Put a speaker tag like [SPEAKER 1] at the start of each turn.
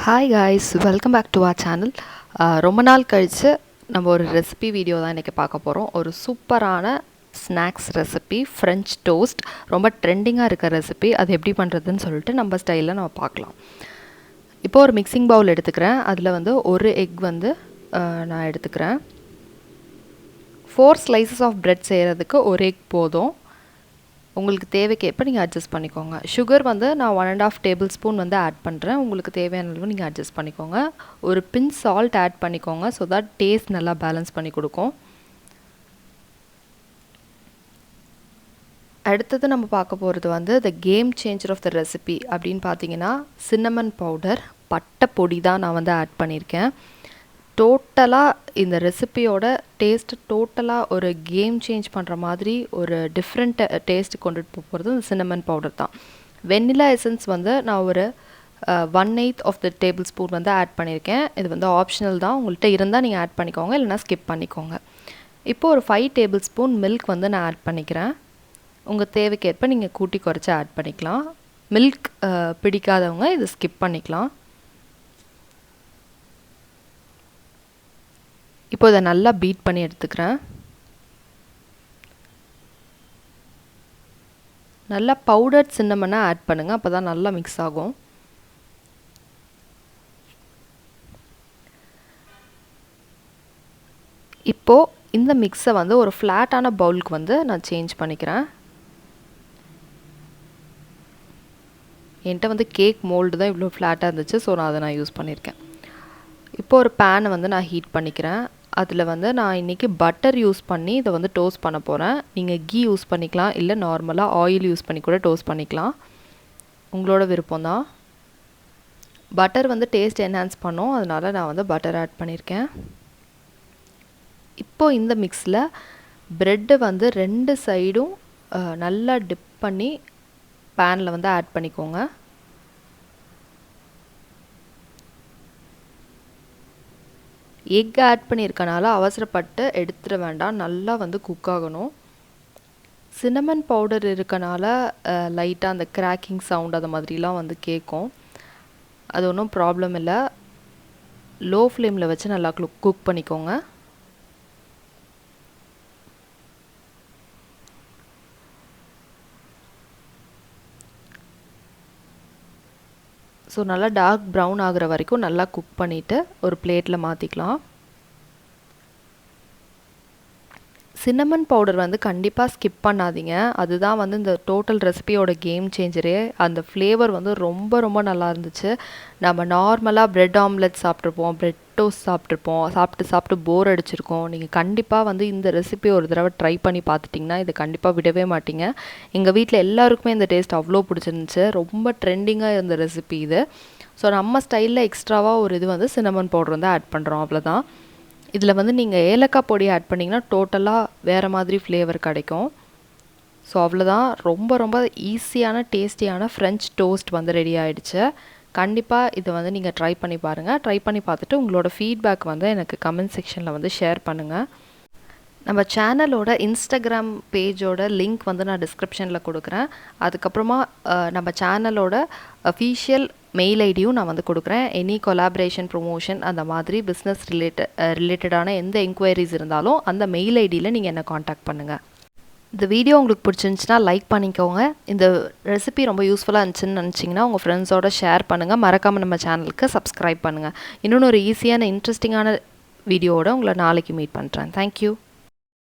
[SPEAKER 1] Hi guys, welcome back to our channel. ரொம்ப நாள் கழித்து நம்ம ஒரு ரெசிபி வீடியோ தான் இன்றைக்கி பார்க்க போகிறோம். ஒரு சூப்பரான ஸ்நாக்ஸ் ரெசிபி, ஃப்ரெஞ்ச் டோஸ்ட். ரொம்ப ட்ரெண்டிங்காக இருக்க ரெசிபி. அது எப்படி பண்ணுறதுன்னு சொல்லிட்டு நம்ம ஸ்டைலில் நம்ம பார்க்கலாம். இப்போது ஒரு மிக்சிங் பவுல் எடுத்துக்கிறேன். அதில் வந்து ஒரு எக் வந்து நான் எடுத்துக்கிறேன். 4 ஸ்லைசஸ் ஆஃப் பிரெட் செய்கிறதுக்கு ஒரு எக் போதும். உங்களுக்கு தேவைக்கேற்ப நீங்கள் அட்ஜஸ்ட் பண்ணிக்கோங்க. சுகர் வந்து நான் 1.5 டேபிள் ஸ்பூன் வந்து ஆட் பண்ணுறேன். உங்களுக்கு தேவையான அளவு நீங்கள் அட்ஜஸ்ட் பண்ணிக்கோங்க. ஒரு பிஞ்ச் சால்ட் ஆட் பண்ணிக்கோங்க. ஸோ தட் டேஸ்ட் நல்லா பேலன்ஸ் பண்ணி கொடுக்கும். அடுத்தது நம்ம பார்க்க போகிறது வந்து the game changer of the recipe அப்படின்னு பார்த்தீங்கன்னா சின்னமன் பவுடர், பட்டை பொடி தான் நான் வந்து ஆட் பண்ணியிருக்கேன். டோட்டலாக இந்த ரெசிபியோட டேஸ்ட் டோட்டலாக ஒரு கேம் சேஞ்ச் பண்ணுற மாதிரி ஒரு டிஃப்ரெண்ட் டேஸ்ட் கொண்டுட்டு போகிறது இந்த சின்னமன் பவுடர் தான். வெண்ணிலா எசன்ஸ் வந்து நான் ஒரு 1/8 ஆஃப் த டேபிள் ஸ்பூன் வந்து ஆட் பண்ணியிருக்கேன். இது வந்து ஆப்ஷனல் தான். உங்கள்கிட்ட இருந்தால் நீங்கள் ஆட் பண்ணிக்கோங்க, இல்லைனா ஸ்கிப் பண்ணிக்கோங்க. இப்போது ஒரு 5 டேபிள் ஸ்பூன் மில்க் வந்து நான் ஆட் பண்ணிக்கிறேன். உங்கள் தேவைக்கேற்ப நீங்கள் கூட்டி குறைச்சி ஆட் பண்ணிக்கலாம். மில்க் பிடிக்காதவங்க இதை ஸ்கிப் பண்ணிக்கலாம். இப்போ இதை நல்லா பீட் பண்ணி எடுத்துக்கிறேன். நல்லா பவுடர்ட் சின்னமனை ஆட் பண்ணுங்கள், அப்போ தான் நல்லா மிக்ஸ் ஆகும். இப்போது இந்த மிக்ஸை வந்து ஒரு ஃப்ளாட்டான பவுலுக்கு வந்து நான் சேஞ்ச் பண்ணிக்கிறேன். என்கிட்ட வந்து கேக் மோல்டு தான் இவ்வளோ ஃப்ளாட்டாக இருந்துச்சு, ஸோ நான் அதை யூஸ் பண்ணியிருக்கேன். இப்போது ஒரு பேனை வந்து நான் ஹீட் பண்ணிக்கிறேன். அதில் வந்து நான் இன்றைக்கி பட்டர் யூஸ் பண்ணி இதை வந்து டோஸ்ட் பண்ண போகிறேன். நீங்கள் கீ யூஸ் பண்ணிக்கலாம், இல்லை நார்மலாக ஆயில் யூஸ் பண்ணி கூட டோஸ்ட் பண்ணிக்கலாம். உங்களோட விருப்பம் தான். பட்டர் வந்து டேஸ்ட் என்ஹான்ஸ் பண்ணும், அதனால் நான் வந்து பட்டர் ஆட் பண்ணியிருக்கேன். இப்போது இந்த மிக்ஸில் ப்ரெட்டை வந்து 2 சைடும் நல்லா டிப் பண்ணி பேனில் வந்து ஆட் பண்ணிக்கோங்க. எக் ஆட் பண்ணியிருக்கனால அவசரப்பட்டு எடுத்துட வேண்டாம், நல்லா வந்து குக் ஆகணும். சின்னமன் பவுடர் இருக்கனால லைட்டாக அந்த கிராக்கிங் சவுண்ட் அது மாதிரிலாம் வந்து கேட்கும். அது ஒன்றும் ப்ராப்ளம் இல்லை. லோ ஃப்ளேமில் வச்சு நல்லா குக் பண்ணிக்கோங்க. ஸோ நல்லா டார்க் ப்ரௌன் ஆகிற வரைக்கும் நல்லா குக் பண்ணிவிட்டு ஒரு பிளேட்டில் மாற்றிக்கலாம். சின்னமன் பவுடர் வந்து கண்டிப்பாக ஸ்கிப் பண்ணாதீங்க. அதுதான் வந்து இந்த டோட்டல் ரெசிபியோட கேம் சேஞ்சரே. அந்த ஃப்ளேவர் வந்து ரொம்ப ரொம்ப நல்லா இருந்துச்சு. நம்ம நார்மலாக ப்ரெட் ஆம்லெட் சாப்பிட்ருப்போம், ப்ரெட் டோஸ்ட் சாப்பிட்ருப்போம், சாப்பிட்டு போர் அடிச்சிருக்கோம். நீங்கள் கண்டிப்பாக வந்து இந்த ரெசிபி ஒரு தடவை ட்ரை பண்ணி பார்த்துட்டிங்கன்னா இதை கண்டிப்பாக விடவே மாட்டீங்க. எங்கள் வீட்டில் எல்லாருக்குமே இந்த டேஸ்ட் அவ்வளோ பிடிச்சிருந்துச்சு. ரொம்ப ட்ரெண்டிங்காக இருந்த ரெசிபி இது. ஸோ நம்ம ஸ்டைலில் எக்ஸ்ட்ராவாக ஒரு இது வந்து சின்னமன் பவுடர் வந்து ஆட் பண்ணுறோம், அவ்வளோதான். இதில் வந்து நீங்கள் ஏலக்காய் பொடி ஆட் பண்ணிங்கன்னா டோட்டலாக வேறு மாதிரி ஃப்ளேவர் கிடைக்கும். ஸோ அவ்வளோதான். ரொம்ப ரொம்ப ஈஸியான டேஸ்டியான ஃப்ரெஞ்ச் டோஸ்ட் வந்து ரெடி ஆகிடுச்சு. கண்டிப்பாக இதை வந்து நீங்கள் ட்ரை பண்ணி பாருங்கள். ட்ரை பண்ணி பார்த்துட்டு உங்களோட ஃபீட்பேக் வந்து எனக்கு கமெண்ட் செக்ஷனில் வந்து ஷேர் பண்ணுங்கள். நம்ம சேனலோட இன்ஸ்டாகிராம் பேஜோட லிங்க் வந்து நான் டிஸ்கிரிப்ஷனில் கொடுக்குறேன். அதுக்கப்புறமா நம்ம சேனலோட அஃபீஷியல் மெயில் ஐடியும் நான் வந்து கொடுக்குறேன். எனி கொலாபரேஷன், ப்ரொமோஷன் அந்த மாதிரி பிஸ்னஸ் ரிலேட்டடான எந்த என்கொயரிஸ் இருந்தாலும் அந்த மெயில் ஐடியில் நீங்கள் என்னை காண்டாக்ட் பண்ணுங்கள். இந்த வீடியோ உங்களுக்கு பிடிச்சிருந்துச்சுன்னா லைக் பண்ணிக்கோங்க. இந்த ரெசிபி ரொம்ப யூஸ்ஃபுல்லாக இருந்துச்சுன்னு நினச்சிங்கன்னா உங்கள் ஃப்ரெண்ட்ஸோட ஷேர் பண்ணுங்கள். மறக்காமல் நம்ம சேனலுக்கு சப்ஸ்கிரைப் பண்ணுங்கள். இன்னொன்று ஒரு ஈஸியான இன்ட்ரெஸ்டிங்கான வீடியோவோட உங்களை நாளைக்கு மீட் பண்ணுறேன். தேங்க்யூ.